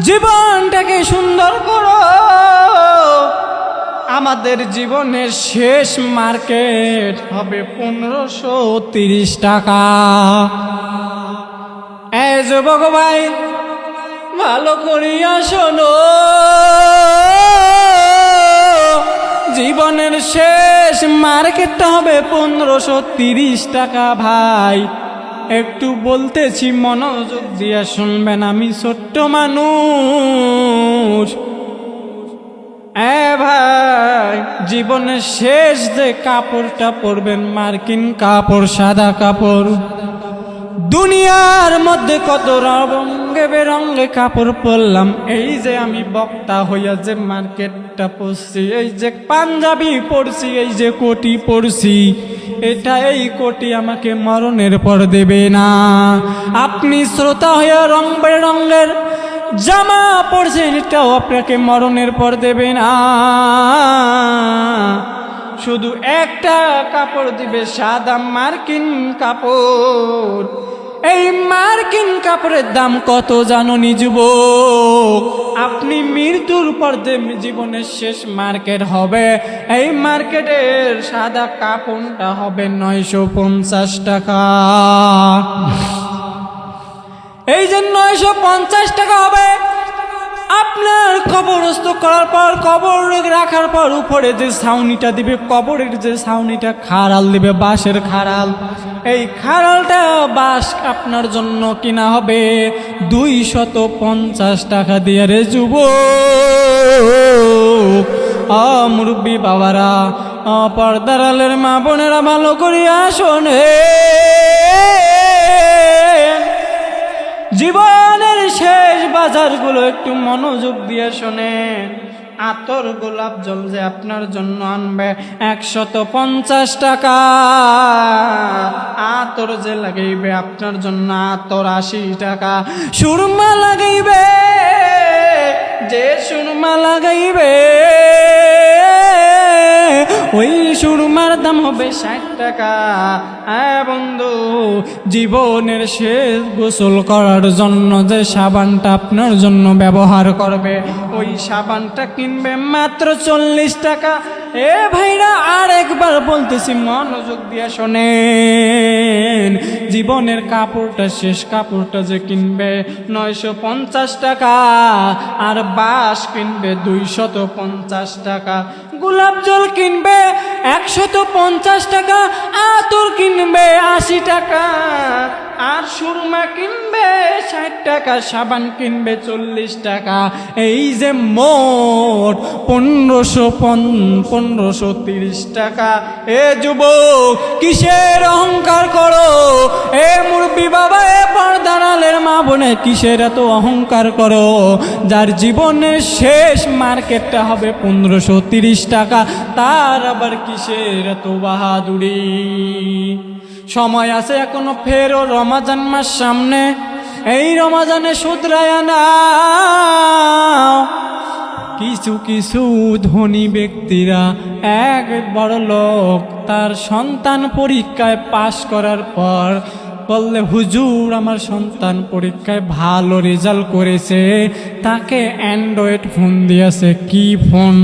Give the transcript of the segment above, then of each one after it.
জীবনটাকে সুন্দর করো। আমাদের জীবনের শেষ মার্কেট হবে 1530 টাকা। এই যুবক ভাই ভালো করিয়া শোনো, জীবনের শেষ মার্কেটটা হবে 1530 টাকা। ভাই একটু বলতেছি, মনোযোগ দিয়ে শুনবেন, আমি ছোট্ট মানুষ। ভাই জীবনের শেষ যে কাপড়টা পরবেন মার্কিন কাপড়, সাদা কাপড়। দুনিয়ার মধ্যে কত রঙে বেরঙে কাপড় পরলাম, এই যে আমি বক্তা হইয়া যে মার্কেটটা পরছি, এই যে পাঞ্জাবি পরছি, এই যে কোটি পরছি, এই কোটি আমাকে মরণের পর দেবে না। আপনি শ্রোতা হইয়া রং বেরঙের জামা পরছেন, এটাও আপনাকে মরণের পর দেবে না। শুধু একটা কাপড় দিবে, সাদা মার্কিন কাপড়। এই মার্কিন কাপড়ের দাম কত জানোনি যুবক? আপনি মৃত্যুর পর যে জীবনের শেষ মার্কেট হবে, এই মার্কেটের সাদা কাপড়টা হবে 950 টাকা। এই যে 950 টাকা হবে, আপনার কবরস্থ করার পর, কবর রাখার পর উপরে যে ছাউনিটা দিবে, কবরের যে ছাউনিটা খাড়াল দিবে, বাঁশের খাড়াল, এই খাড়ালটা বাঁশ আপনার জন্য কিনা হবে 250 টাকা দিয়ে। রে যুবক, মুরব্বী বাবারা, পর্দার আলের মা বোনেরা, ভালো করিয়া শোনে, জীবনের শেষ বাজারগুলো একটু মনোযোগ দিয়ে শোনেন। আতর গোলাপ জল যে আপনার জন্য আনবে 150 টাকা। আতর যে লাগাইবে আপনার জন্য আতর 80 টাকা। সুরমা লাগাইবে, যে সুরমা লাগাইবে, ওই সুরমার দাম হবে 60 টাকা। বন্ধু, জীবনের শেষ গোসল করার জন্য যে সাবানটা আপনার জন্য ব্যবহার করবে, ওই সাবানটা কিনবে মাত্র 40 টাকা। ভাইরা, আর একবার বলতেছি, মনোযোগ দিয়ে শোনেন, জীবনের কাপড়টা, শেষ কাপড়টা যে কিনবে 950 টাকা, আর বাঁশ কিনবে 250 টাকা, গোলাপ জল কিনবে 150 টাকা, আতর কিনবে 80 টাকা, আর সুরমা কিনবে 60 টাকা, সাবান কিনবে 40 টাকা। এই যে মোট 1530 টাকা। যুবক, কিসের অহংকার করো? মুরব্বী বাবা, পর্দার আলের মা বোনে, কিসের এত অহংকার করো? যার জীবনের শেষ মার্কেটটা হবে 1530 টাকা, তার আবার কিসের এত বাহাদুরি? সময় আছে এখনো, ফেরো রমাজান মাস সামনে। এই রমাজানে শুধরায় নাও। কিছু কিছু ধনী ব্যক্তিরা, এক বড় লোক, তার সন্তান পরীক্ষায় পাশ করার পর বললে, হুজুর আমার সন্তান পরীক্ষায় ভালো রেজাল্ট করেছে, তাকে অ্যান্ড্রয়েড ফোন দিয়েছে। কি ফোন?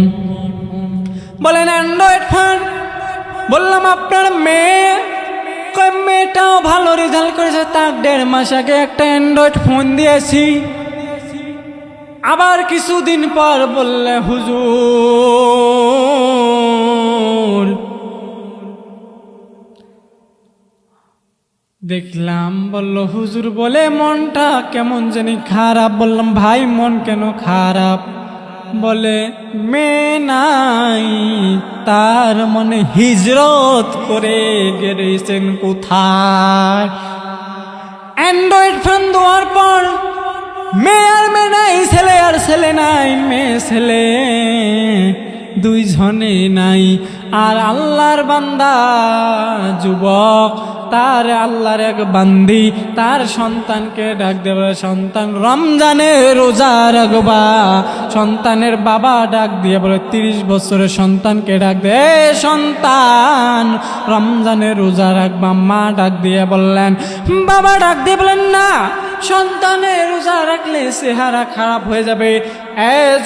বলেন অ্যান্ড্রয়েড ফোন। বললাম আপনার মেয়েটাও ভালো রেজাল্ট করেছে, তার 1.5 মাস আগে একটা অ্যান্ড্রয়েড ফোন দিয়েছি। আবার কিছুদিন পর বললে, হুজুর দেখলাম, বলল হুজুর বলে মনটা কেমন জানি খারাপ। বললাম ভাই মন কেন খারাপ? বলে মেয়ে নাই, তার মনে হিজরত করে গেছেন কোথায়। অ্যান্ড্রয়েড ফোন দেওয়ার পর মেয়ে আর মেয়ে নাই, ছেলে আর ছেলে নাই, মেয়ে ছেলে দুইজনে নাই। আর আল্লাহর বান্দা যুবক, তার আল্লাহর এক বান্দি, তার সন্তানকে ডাক দেবে, সন্তান রমজানে রোজা রাখবা। সন্তানের বাবা ডাক দিয়ে বলে, 30 বছরের সন্তানকে ডাক দে, সন্তান রমজানে রোজা রাখবা। মা ডাক দিয়ে বললেন, বাবা ডাক দিয়ে বলেন, না সন্তানের রোজা রাখলে চেহারা খারাপ হয়ে যাবে।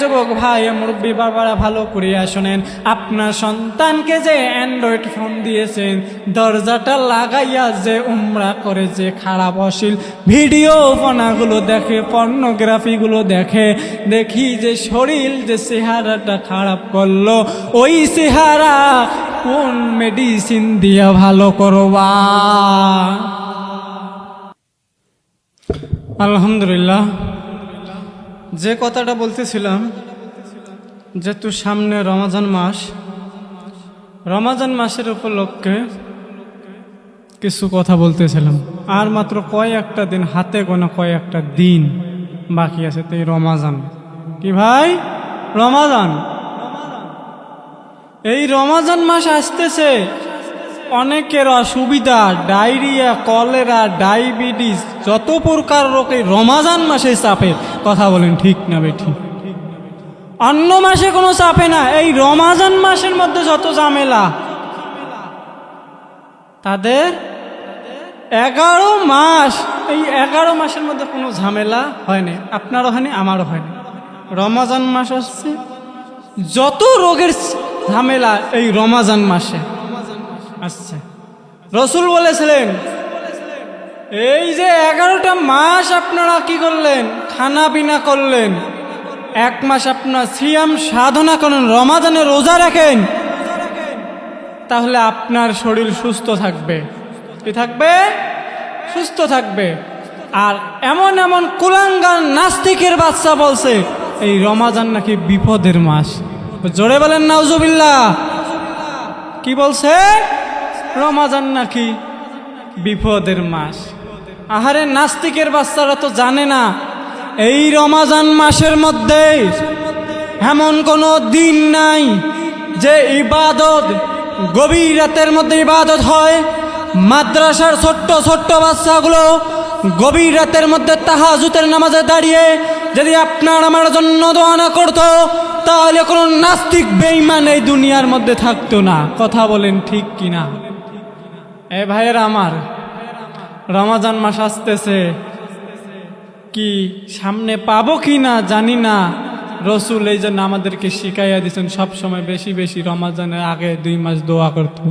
যুবক ভাই মুরব্বী বাবারা ভালো করিয়া শোনেন, আপনার সন্তানকে যে অ্যান্ড্রয়েড ফোন দিয়েছেন, দরজাটা লাগাইয়া যে উমরা করে যে খারাপ অশ্লীল ভিডিও ফোনাগুলো দেখে, পর্নোগ্রাফিগুলো দেখে, দেখি যে শরীর যে চেহারাটা খারাপ করলো, ওই চেহারা কোন মেডিসিন দিয়া ভালো করবা? আলহামদুলিল্লাহ, যে কথাটা বলতেছিলাম, যেহেতু সামনে রমজান মাস, রমজান মাসের উপলক্ষে কিছু কথা বলতেছিলাম। আর মাত্র কয়েকটা দিন, হাতে গোনা কয়েকটা দিন বাকি আছে, তো এই রমজান। কি ভাই? রমজান। এই রমজান মাস আসতেছে, অনেকের অসুবিধা, ডায়রিয়া, কলেরা, ডায়াবেটিস, যত প্রকার রোগ এই রমজান মাসে চাপে। কথা বলেন ঠিক না বেঠিক? অন্য মাসে কোনো চাপে না, এই রমজান মাসের মধ্যে যত ঝামেলা। তাদের 11 মাস, এই 11 মাসের মধ্যে কোনো ঝামেলা হয়নি। আপনারও হয়নি, আমারও হয়নি। রমজান মাস আসছে, যত রোগের ঝামেলা এই রমজান মাসে আসছে। রসুল বলেছিলেন, এই যে 11টা মাস আপনারা কি করলেন? খানা পিনা করলেন। 1 মাস আপনার সিয়াম সাধনা করেন, রমাদানে রোজা রাখেন, তাহলে আপনার শরীর সুস্থ থাকবে। কি থাকবে? সুস্থ থাকবে। আর এমন এমন কুলাঙ্গার নাস্তিকের বাচ্চা বলছে এই রমাদান নাকি বিপদের মাস। জোরে বলেন নাউজুবিল্লাহ। কি বলছে? রমাদান নাকি বিপদের মাস। আহারে, নাস্তিকের বাচ্চারা তো জানে না এই রমাদান মাসের মধ্যে এমন কোনো দিন নাই যে ইবাদত, গভীর রাতের মধ্যে ইবাদত হয়। মাদ্রাসার ছোট্ট ছোট্ট বাচ্চাগুলো গভীর রাতের মধ্যে তাহাজ্জুদের নামাজে দাঁড়িয়ে যদি আপনার আমার জন্য দোয়া না করতো, তাহলে কোনো নাস্তিক বেঈমান এই দুনিয়ার মধ্যে থাকতো না। কথা বলেন ঠিক কিনা? এ ভাইয়েরা আমার, রমজান মাস আসতেছে, কি সামনে পাবো কি না জানি না। রসুল এই জন্য আমাদেরকে শিখাইয়া দিচ্ছেন সব সময় বেশি বেশি রমজানের আগে 2 মাস দোয়া করতো,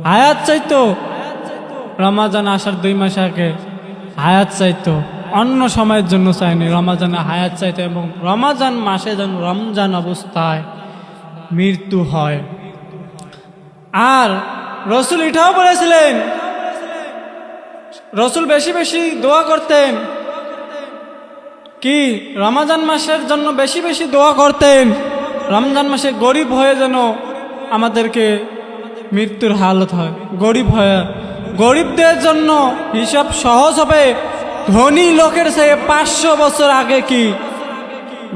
হায়াত চাইতো। রমজান আসার 2 মাস আগে হায়াত চাইতো, অন্য সময়ের জন্য চাইনি, রমজানে হায়াত চাইতো। এবং রমজান মাসে যেন রমজান অবস্থায় মৃত্যু হয়। আর রসুল এটাও বলেছিলেন, রসুল বেশি বেশি দোয়া করতেন। কি? রমজান মাসের জন্য বেশি বেশি দোয়া করতেন, রমজান মাসে গরিব হয়ে যেন আমাদেরকে মৃত্যুর হালত হয়। গরিব হয়ে, গরিবদের জন্য হিসাব সহজ হবে। ধনী লোকের চেয়ে 500 বছর আগে কি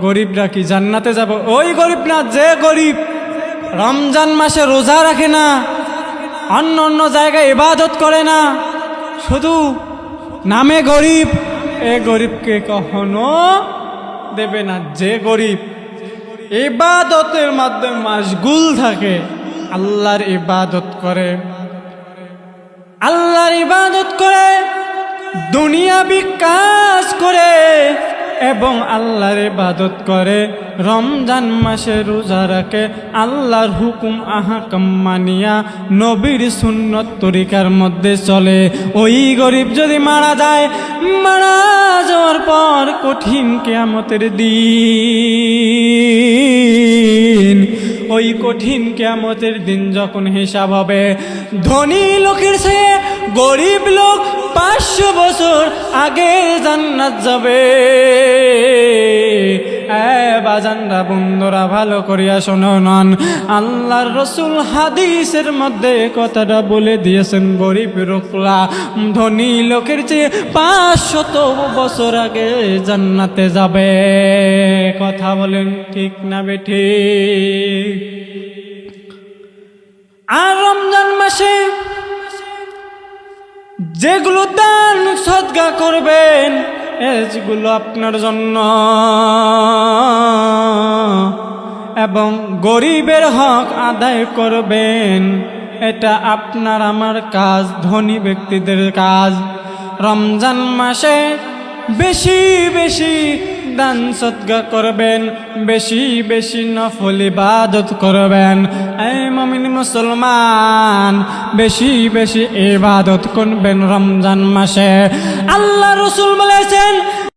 গরিবরা কি জান্নাতে যাব? ওই গরিব না, যে গরিব রমজান মাসে রোজা রাখে না, অন্য অন্য জায়গায় ইবাদত করে না, শুধু নামে গরিব, এ গরিবকে কখনো দেবে না। যে গরিব ইবাদতের মাধ্যমে মাশগুল থাকে, আল্লাহর ইবাদত করে, আল্লাহর ইবাদত করে, দুনিয়াবি কাজ করে এবং আল্লাহর ইবাদত করে, রমজান মাসে রোজা রাখে, আল্লাহর হুকুম আহকাম মানিয়া নবীর সুন্নত তরিকার মধ্যে চলে, ওই গরিব যদি মারা যায়, মারা যাওয়ার পর কঠিন কিয়ামতের দিন, ওই কঠিন কিয়ামতের দিন যখন হিসাব হবে, ধনী লোকের চেয়ে গরিব লোক 500 বছর আগে জান্নাত যাবে। বাজানরা, বন্ধুরা, ভালো করিয়া শুনুন, আল্লাহর রসুল হাদিসের মধ্যে কথাটা বলে দিয়েছেন, গরিব লোকরা ধনী লোকের চেয়ে 500 বছর আগে জান্নাতে যাবে। কথা বলেন ঠিক না বেঠিক? আর রমজান মাসে যেগুলো দান সদকা করবেন, এগুলো আপনার জন্য, এবং গরিবের হক আদায় করবেন, এটা আপনার আমার কাজ, ধনী ব্যক্তিদের কাজ। রমজান মাসে বেশি বেশি দান সদকা করবেন, বেশি বেশি নফল ইবাদত করবেন। এই মুমিন মুসলমান, বেশি বেশি ইবাদত করবেন রমজান মাসে। আল্লাহ রাসূল বলেছেন